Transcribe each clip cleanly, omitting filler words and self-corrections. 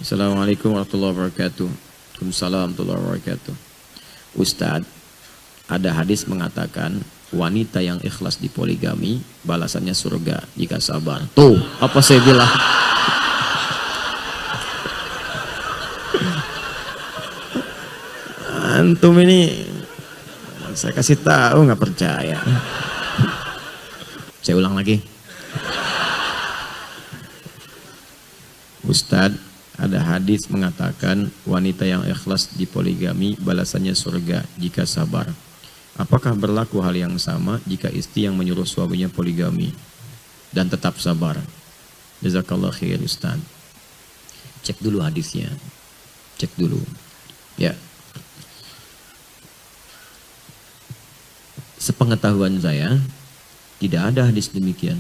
Assalamualaikum warahmatullahi wabarakatuh. Waalaikumsalam warahmatullahi wabarakatuh. Ustadz, ada hadis mengatakan wanita yang ikhlas di poligami balasannya surga jika sabar. Tuh, apa saya bilang? Antum ini saya kasih tahu nggak percaya. Saya ulang lagi. Ustadz, ada hadis mengatakan wanita yang ikhlas di poligami balasannya surga jika sabar. Apakah berlaku hal yang sama jika istri yang menyuruh suaminya poligami dan tetap sabar? Jazakallah khair Ustaz. Cek dulu hadisnya. Cek dulu. Ya. Sepengetahuan saya tidak ada hadis demikian.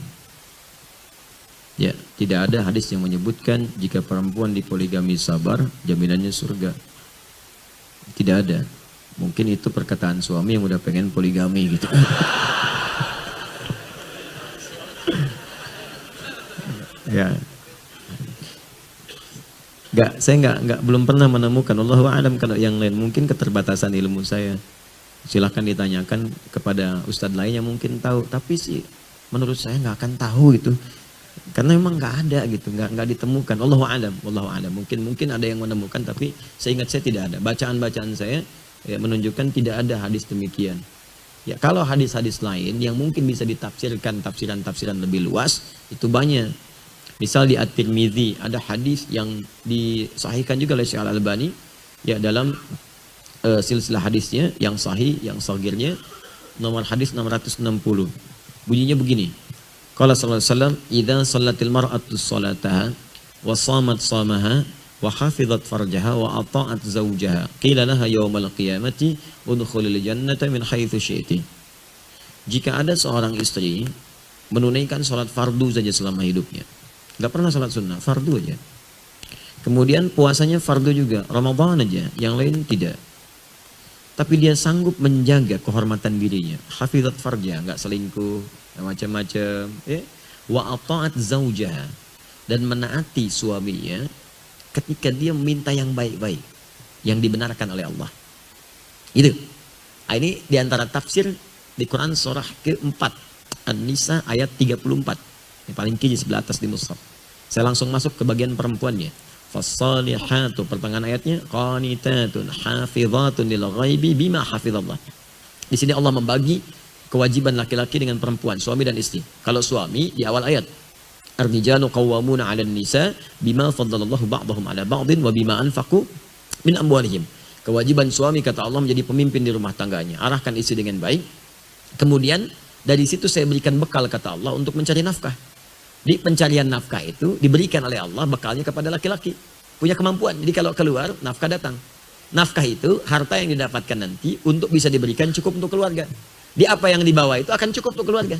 Ya, tidak ada hadis yang menyebutkan jika perempuan di poligami sabar, jaminannya surga. Tidak ada. Mungkin itu perkataan suami yang udah pengen poligami gitu. Ya. Saya belum pernah menemukan. Allahu a'lam kalau yang lain, mungkin keterbatasan ilmu saya. Silahkan ditanyakan kepada ustadz lain yang mungkin tahu. Tapi sih menurut saya nggak akan tahu itu. Karena memang nggak ada gitu, nggak ditemukan. Allahu a'lam, wallahu a'lam. Mungkin ada yang menemukan, tapi saya ingat saya tidak ada. Bacaan saya ya, menunjukkan tidak ada hadis demikian. Ya, kalau hadis-hadis lain yang mungkin bisa ditafsirkan tafsiran lebih luas itu banyak. Misal di At-Tirmidzi ada hadis yang disahihkan juga oleh Syekh Al-Albani ya dalam silsilah hadisnya yang sahih, yang shagirnya nomor hadis 660. Bunyinya begini. Qala sallallahu alaihi wasallam, "Idza shallatil mar'atu sholataha wa shamat shamaha wa hafizat farjaha wa ata'at zawjaha, qila laha yaumal qiyamati udkhulil jannata min haitsu syi'ti." Jika ada seorang istri menunaikan salat fardu saja selama hidupnya, enggak pernah salat sunnah, fardu aja. Kemudian puasanya fardu juga, Ramadan aja, yang lain tidak. Tapi dia sanggup menjaga kehormatan dirinya, hafizat farja, enggak selingkuh, macam-macam, ya. Wa ata'at zaujaha, dan menaati suaminya ketika dia meminta yang baik-baik, yang dibenarkan oleh Allah. Itu. Ini diantara tafsir di Quran surah ke-4 An-Nisa ayat 34. Yang paling kiri sebelah atas di mushaf. Saya langsung masuk ke bagian perempuannya. Fassalihatu, pertengahan ayatnya, qanitatun hafizatun lil ghaibi bima hafizallah. Di sini Allah membagi kewajiban laki-laki dengan perempuan, suami dan istri. Kalau suami di awal ayat, ar-rijalu qawwamuna 'alan nisa bima faddalallahu ba'dahum 'ala ba'din wa bima anfaqu min amwalihim. Kewajiban suami kata Allah menjadi pemimpin di rumah tangganya, arahkan istri dengan baik. Kemudian dari situ saya berikan bekal kata Allah untuk mencari nafkah. Di pencarian nafkah itu diberikan oleh Allah bekalnya kepada laki-laki. Punya kemampuan. Jadi kalau keluar, nafkah datang. Nafkah itu harta yang didapatkan nanti untuk bisa diberikan cukup untuk keluarga. Di apa yang dibawa itu akan cukup untuk keluarga.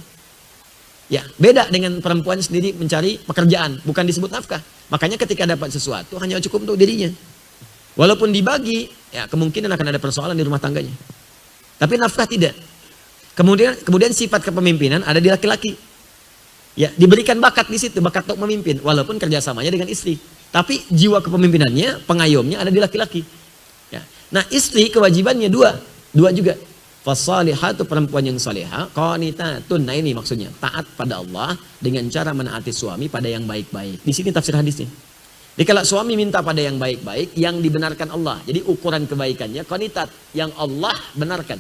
Ya, beda dengan perempuan sendiri mencari pekerjaan, bukan disebut nafkah. Makanya ketika dapat sesuatu hanya cukup untuk dirinya. Walaupun dibagi, ya kemungkinan akan ada persoalan di rumah tangganya. Tapi nafkah tidak. Kemudian sifat kepemimpinan ada di laki-laki. Ya, diberikan bakat di situ, bakat untuk memimpin, walaupun kerjasamanya dengan istri. Tapi jiwa kepemimpinannya, pengayomnya ada di laki-laki. Ya. Nah, istri kewajibannya dua juga. Fassalihatu, perempuan yang salihah, qanitatun. Nah ini maksudnya, taat pada Allah dengan cara menaati suami pada yang baik-baik. Di sini tafsir hadisnya. Jadi kalau suami minta pada yang baik-baik, yang dibenarkan Allah. Jadi ukuran kebaikannya qanitat, yang Allah benarkan.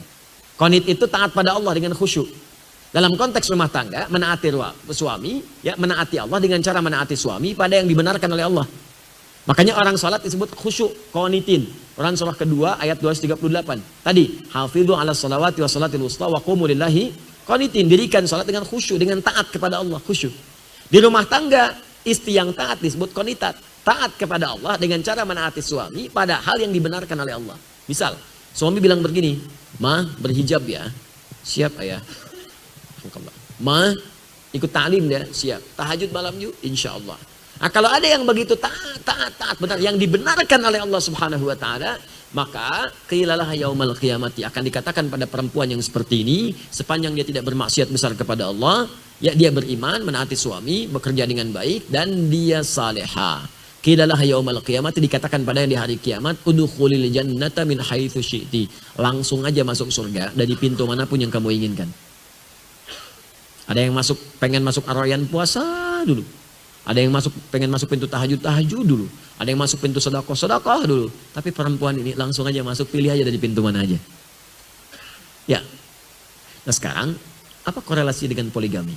Qanit itu taat pada Allah dengan khusyuk. Dalam konteks rumah tangga, menaati suami, ya menaati Allah dengan cara menaati suami pada yang dibenarkan oleh Allah. Makanya orang salat disebut khusyuk, qanitin. Quran surah kedua ayat 238. Tadi, hafidhu ala salawati wa salatil wusta wa qumu lillahi qanitin. Dirikan salat dengan khusyuk, dengan taat kepada Allah, khusyuk. Di rumah tangga, istri yang taat disebut qanitat. Taat kepada Allah dengan cara menaati suami pada hal yang dibenarkan oleh Allah. Misal, suami bilang begini, "Ma, berhijab ya." "Siap ayah." "Ma, ikut ta'lim ya." "Siap." "Tahajud malam yuk." "Insya Allah." Nah, kalau ada yang begitu taat benar yang dibenarkan oleh Allah Subhanahu wa taala, maka qilalah yaumal qiyamati, akan dikatakan pada perempuan yang seperti ini, sepanjang dia tidak bermaksiat besar kepada Allah, ya dia beriman, menaati suami, bekerja dengan baik dan dia salehah. Qilalah yaumal qiyamah, dikatakan pada yang di hari kiamat, udkhulil jannata min haitsu syi'ti. Langsung aja masuk surga dari pintu manapun yang kamu inginkan. Ada yang pengen masuk Ar-Rayyan puasa dulu. Ada yang pengen masuk pintu tahajud dulu. Ada yang masuk pintu sedekah dulu. Tapi perempuan ini langsung aja masuk, pilih aja dari pintu mana aja. Ya. Nah sekarang, apa korelasi dengan poligami?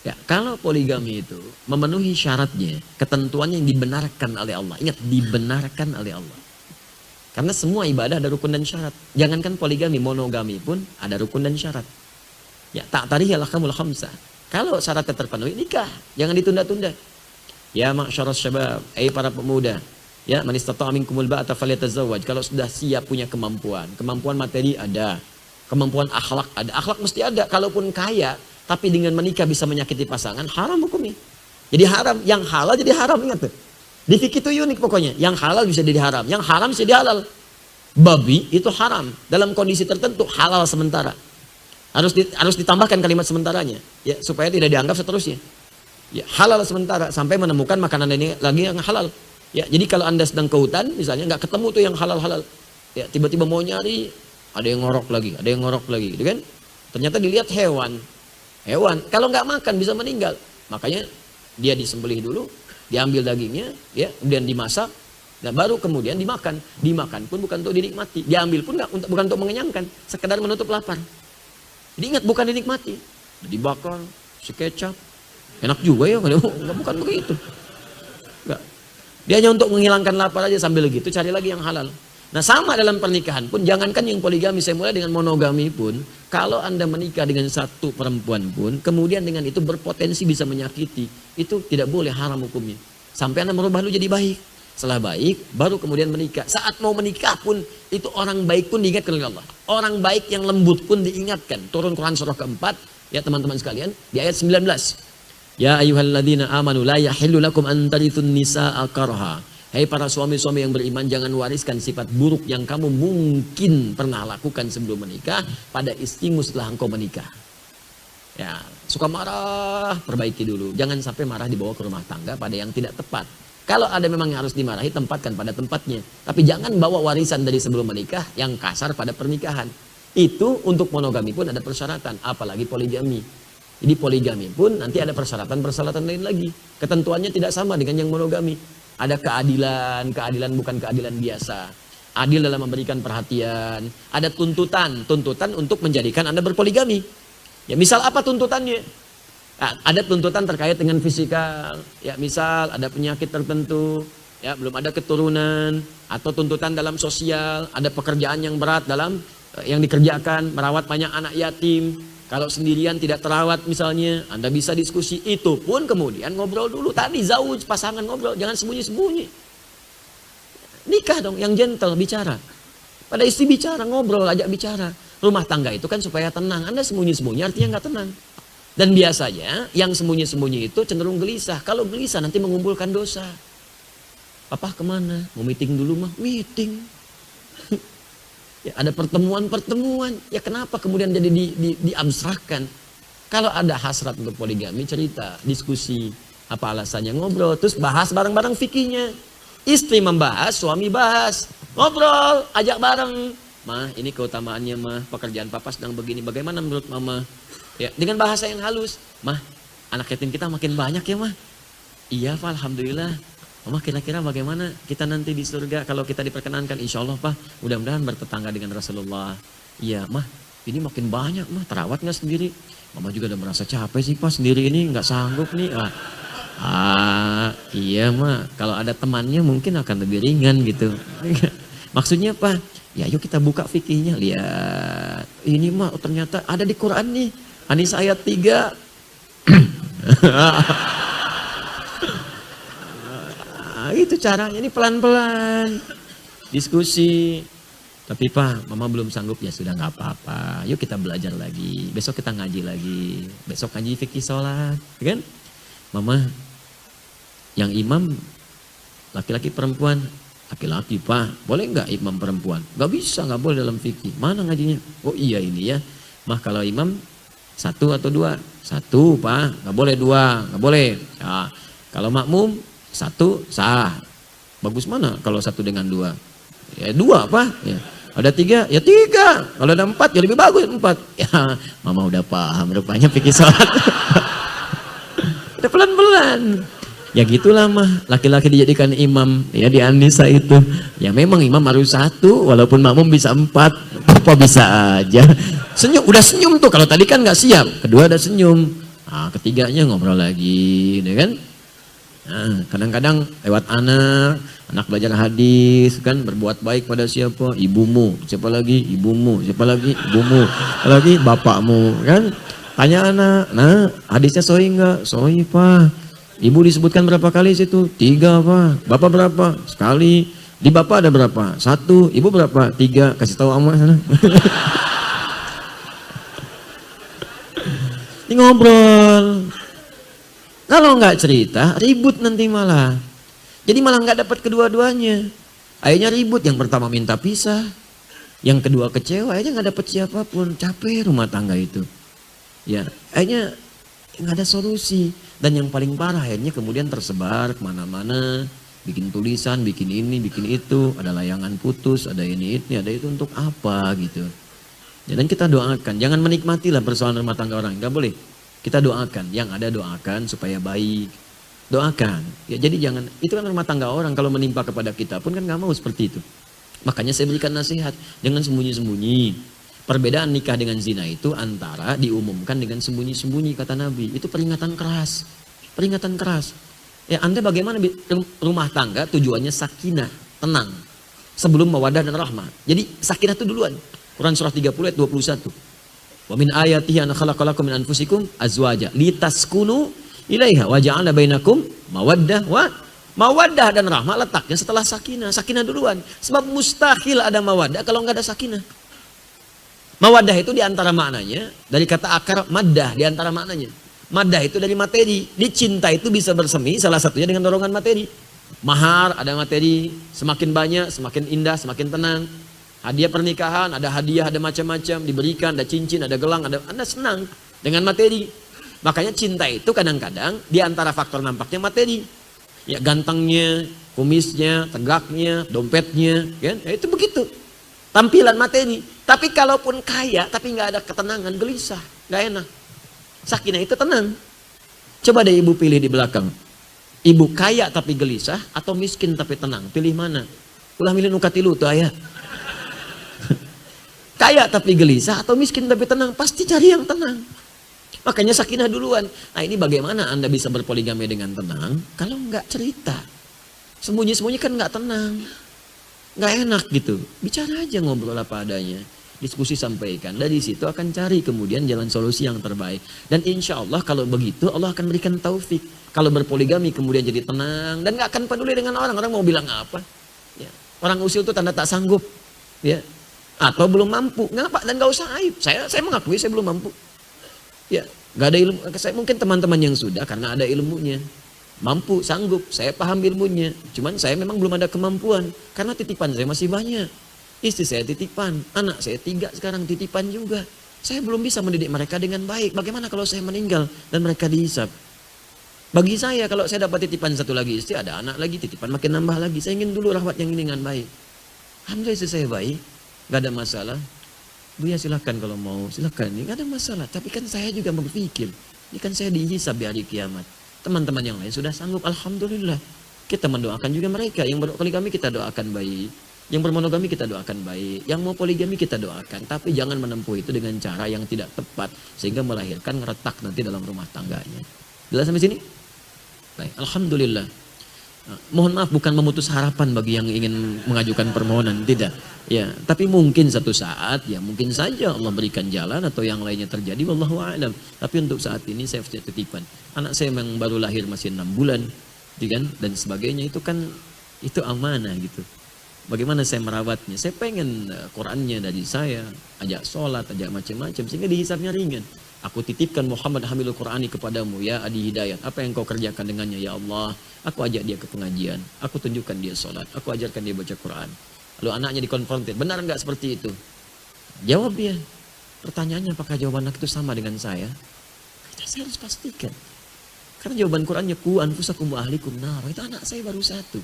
Ya, kalau poligami itu memenuhi syaratnya, ketentuannya yang dibenarkan oleh Allah. Ingat, dibenarkan oleh Allah. Karena semua ibadah ada rukun dan syarat. Jangankan poligami, monogami pun ada rukun dan syarat. Ya, ta'tarihil ahkamul khamsah. Kalau syaratnya terpenuhi, nikah. Jangan ditunda-tunda. Ya ma'syaras syabab, para pemuda. Ya, man istata'a minkumul ba'ata falyatazawwaj. Kalau sudah siap punya kemampuan. Kemampuan materi ada. Kemampuan akhlak ada. Akhlak mesti ada. Kalaupun kaya, tapi dengan menikah bisa menyakiti pasangan, haram hukumnya. Jadi haram. Yang halal jadi haram, ingat tuh. Di fikih itu unik pokoknya. Yang halal bisa jadi haram. Yang haram bisa jadi halal. Babi itu haram. Dalam kondisi tertentu, halal sementara. Harus ditambahkan kalimat sementaranya, ya, supaya tidak dianggap seterusnya. Ya, halal sementara sampai menemukan makanan ini lagi yang halal. Ya, jadi kalau Anda sedang ke hutan, misalnya nggak ketemu tuh yang halal-halal, ya, tiba-tiba mau nyari, ada yang ngorok lagi, gitu kan? Ternyata dilihat hewan. Kalau nggak makan bisa meninggal. Makanya dia disembelih dulu, diambil dagingnya, ya, kemudian dimasak, dan baru kemudian dimakan. Dimakan pun bukan untuk dinikmati, diambil pun bukan untuk mengenyangkan, sekedar menutup lapar. Jadi ingat, bukan dinikmati, dibakar, sekecap, enak juga ya, bukan begitu. Enggak. Dia hanya untuk menghilangkan lapar aja, sambil gitu cari lagi yang halal. Nah sama dalam pernikahan pun, jangankan yang poligami, saya mulai dengan monogami pun, kalau Anda menikah dengan satu perempuan pun, kemudian dengan itu berpotensi bisa menyakiti, itu tidak boleh, haram hukumnya. Sampai Anda merubah lu jadi baik. Setelah baik, baru kemudian menikah. Saat mau menikah pun, itu orang baik pun diingatkan oleh Allah. Orang baik yang lembut pun diingatkan. Turun Quran surah keempat, ya teman-teman sekalian, di ayat 19. Ya ayyuhalladzina amanu la yahillu lakum an tarithun nisaa karha. Hai para suami-suami yang beriman, jangan wariskan sifat buruk yang kamu mungkin pernah lakukan sebelum menikah pada istrimu setelah engkau menikah. Ya, suka marah, perbaiki dulu. Jangan sampai marah dibawa ke rumah tangga pada yang tidak tepat. Kalau ada memang yang harus dimarahi, tempatkan pada tempatnya. Tapi jangan bawa warisan dari sebelum menikah yang kasar pada pernikahan. Itu untuk monogami pun ada persyaratan, apalagi poligami. Jadi poligami pun nanti ada persyaratan-persyaratan lain lagi. Ketentuannya tidak sama dengan yang monogami. Ada keadilan bukan keadilan biasa. Adil dalam memberikan perhatian. Ada tuntutan untuk menjadikan Anda berpoligami. Ya misal apa tuntutannya? Nah, ada tuntutan terkait dengan fisikal, ya misal ada penyakit tertentu, ya belum ada keturunan, atau tuntutan dalam sosial, ada pekerjaan yang berat dalam yang dikerjakan, merawat banyak anak yatim. Kalau sendirian tidak terawat misalnya, Anda bisa diskusi. Itu pun kemudian ngobrol dulu. Tadi zauj, pasangan ngobrol, jangan sembunyi-sembunyi. Nikah dong, yang gentle, bicara. Pada istri bicara, ngobrol, ajak bicara. Rumah tangga itu kan supaya tenang. Anda sembunyi-sembunyi artinya nggak tenang. Dan biasanya yang sembunyi-sembunyi itu cenderung gelisah. Kalau gelisah nanti mengumpulkan dosa. Papa kemana? Mau meeting dulu mah? Meeting. Ya, ada pertemuan-pertemuan. Ya kenapa kemudian jadi diabstrakkan? Kalau ada hasrat untuk poligami, cerita, diskusi. Apa alasannya, ngobrol. Terus bahas bareng-bareng fikihnya. Istri membahas, suami bahas. Ngobrol, ajak bareng. Mah, ini keutamaannya mah. Pekerjaan papa sedang begini. Bagaimana menurut mama? Ya, dengan bahasa yang halus. Mah, anak yatim kita makin banyak ya mah. Iya Pak, alhamdulillah. Mama kira-kira bagaimana kita nanti di surga kalau kita diperkenankan? Insya Allah Pak, mudah-mudahan bertetangga dengan Rasulullah. Iya mah, ini makin banyak mah, terawat nggak sendiri? Mama juga udah merasa capek sih Pak, sendiri ini nggak sanggup nih. Iya mah, kalau ada temannya mungkin akan lebih ringan gitu. Maksudnya Pak, ya yuk kita buka fikihnya. Lihat, ini mah ternyata ada di Quran nih. An-Nisa ayat 3. Itu caranya, ini pelan-pelan. Diskusi. Tapi Pak, Mama belum sanggup. Ya sudah nggak apa-apa. Yuk kita belajar lagi. Besok kita ngaji lagi. Besok ngaji fikih sholat. Kan? Mama, yang imam laki-laki perempuan. Laki-laki Pak, boleh nggak imam perempuan? Nggak bisa, nggak boleh dalam fikih. Mana ngajinya? Oh iya ini ya. Mah kalau imam 1 atau 2? 1 Pak, nggak boleh 2, nggak boleh. Ya, kalau makmum 1 sah. Bagus mana kalau 1 dengan 2? Ya 2 apa? Ya. Ada 3, ya 3. Kalau ada 4, ya lebih bagus 4. Ya, mama udah paham rupanya pikir sholat. Udah pelan-pelan. Ya gitulah mah, laki-laki dijadikan imam ya di An-Nisa itu. Ya memang imam harus 1, walaupun makmum bisa 4, apa bisa aja. Senyum, udah senyum tuh, kalau tadi kan nggak siap. Kedua ada senyum, nah, ketiganya ngobrol lagi, ya kan? Nah, kadang-kadang lewat anak belajar hadis kan, berbuat baik pada siapa? Ibumu, siapa lagi? Ibumu, siapa lagi? Ibumu, siapa lagi? Bapakmu, kan? Tanya anak, nah hadisnya sahih nggak? Sahih pak. Ibu disebutkan berapa kali situ? 3 pak. Bapak berapa? Sekali. Di bapak ada berapa? 1. Ibu berapa? 3. Kasih tahu ama sana. Ini ngobrol. Kalau nggak cerita, ribut nanti malah. Jadi malah nggak dapat kedua-duanya. Akhirnya ribut. Yang pertama minta pisah. Yang kedua kecewa. Akhirnya nggak dapat siapapun. Capek rumah tangga itu. Ya, akhirnya nggak ada solusi. Dan yang paling parah akhirnya kemudian tersebar kemana-mana. Bikin tulisan, bikin ini, bikin itu. Ada layangan putus, ada ini, ada itu untuk apa gitu. Ya, dan kita doakan. Jangan menikmatilah persoalan rumah tangga orang. Nggak boleh. Kita doakan. Yang ada doakan supaya baik. Doakan. Ya, jadi jangan. Itu kan rumah tangga orang. Kalau menimpa kepada kita pun kan nggak mau seperti itu. Makanya saya berikan nasihat. Jangan sembunyi-sembunyi. Perbedaan nikah dengan zina itu antara diumumkan dengan sembunyi-sembunyi kata Nabi. Itu peringatan keras. Peringatan keras. Ya Anda bagaimana rumah tangga tujuannya sakinah, tenang. Sebelum mawaddah dan rahmah. Jadi sakinah itu duluan. Quran surah 30 ayat 21. Wa min ayatihi an khalaqalakum min anfusikum azwaja litaskunu ilaiha wa ja'ala bainakum mawaddah wa mawaddah dan rahmah letaknya setelah sakinah. Sakinah duluan. Sebab mustahil ada mawaddah kalau nggak ada sakinah. Mawaddah itu diantara maknanya, dari kata akar maddah diantara maknanya. Maddah itu dari materi. Di cinta itu bisa bersemi salah satunya dengan dorongan materi. Mahar ada materi, semakin banyak, semakin indah, semakin tenang. Hadiah pernikahan, ada hadiah, ada macam-macam, diberikan, ada cincin, ada gelang, ada Anda senang dengan materi. Makanya cinta itu kadang-kadang diantara faktor nampaknya materi. Ya gantengnya, kumisnya, tegaknya, dompetnya, kan? Ya, itu begitu. Tampilan materi. Tapi kalaupun kaya, tapi nggak ada ketenangan, gelisah, nggak enak. Sakinah itu tenang. Coba deh ibu pilih di belakang. Ibu kaya tapi gelisah atau miskin tapi tenang. Pilih mana? Ulah milih nukatilu tuh ayah. Kaya tapi gelisah atau miskin tapi tenang. Pasti cari yang tenang. Makanya sakinah duluan. Nah ini bagaimana Anda bisa berpoligami dengan tenang kalau nggak cerita. Sembunyi-sembunyi kan nggak tenang. Nggak enak gitu. Bicara aja, ngobrol apa adanya. Diskusi sampaikan. Dari situ akan cari kemudian jalan solusi yang terbaik. Dan insya Allah kalau begitu Allah akan berikan taufik. Kalau berpoligami kemudian jadi tenang. Dan nggak akan peduli dengan orang. Orang mau bilang apa. Ya. Orang usil itu tanda tak sanggup. Ya. Atau belum mampu. Ngapa? Dan nggak usah aib. Saya mengakui saya belum mampu. Ya. Nggak ada ilmu. Saya mungkin teman-teman yang sudah karena ada ilmunya. Mampu, sanggup, saya paham ilmunya. Cuman saya memang belum ada kemampuan. Karena titipan saya masih banyak. Istri saya titipan, anak saya 3 sekarang titipan juga. Saya belum bisa mendidik mereka dengan baik. Bagaimana kalau saya meninggal dan mereka dihisab? Bagi saya kalau saya dapat titipan 1 lagi istri, ada anak lagi, titipan makin nambah lagi. Saya ingin dulu rawat yang ini dengan baik. Alhamdulillah istri saya baik, gak ada masalah. Buya silahkan kalau mau, silahkan. Gak ada masalah, tapi kan saya juga berpikir. Ini kan saya dihisab di hari kiamat. Teman-teman yang lain sudah sanggup, alhamdulillah. Kita mendoakan juga mereka. Yang berpoligami kita doakan baik. Yang bermonogami kita doakan baik. Yang mau poligami kita doakan. Tapi jangan menempuh itu dengan cara yang tidak tepat. Sehingga melahirkan retak nanti dalam rumah tangganya. Jelas sampai sini? Baik, alhamdulillah. Nah, mohon maaf bukan memutus harapan bagi yang ingin mengajukan permohonan. Tidak. Ya, tapi mungkin satu saat, ya mungkin saja Allah berikan jalan atau yang lainnya terjadi. Wallahu a'lam. Tapi untuk saat ini saya titipan. Anak saya yang baru lahir masih 6 bulan. Kan? Dan sebagainya itu kan, itu amanah gitu. Bagaimana saya merawatnya? Saya pengen Qurannya dari saya, ajak sholat, ajak macam-macam, sehingga dihisabnya ringan. Aku titipkan Muhammad Hamilul Qurani kepadamu ya Adi Hidayat. Apa yang kau kerjakan dengannya ya Allah? Aku ajak dia ke pengajian, aku tunjukkan dia sholat, aku ajarkan dia baca Quran. Lalu anaknya dikonfrontir, benar nggak seperti itu? Jawab dia. Pertanyaannya apakah jawaban anak itu sama dengan saya? Saya harus pastikan. Karena jawaban Qurannya ku anfusakum wa ahlikum nar. Itu anak saya baru satu.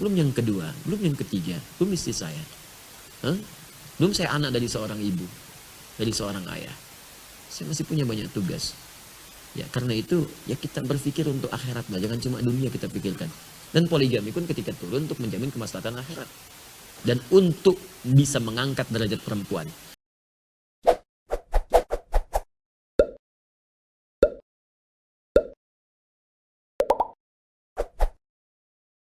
Belum yang kedua, belum yang ketiga, belum istri saya. Hah? Belum saya anak dari seorang ibu, dari seorang ayah. Saya masih punya banyak tugas. Ya, karena itu ya kita berpikir untuk akhirat lah, jangan cuma dunia kita pikirkan. Dan poligami pun ketika turun untuk menjamin kemaslahatan akhirat dan untuk bisa mengangkat derajat perempuan.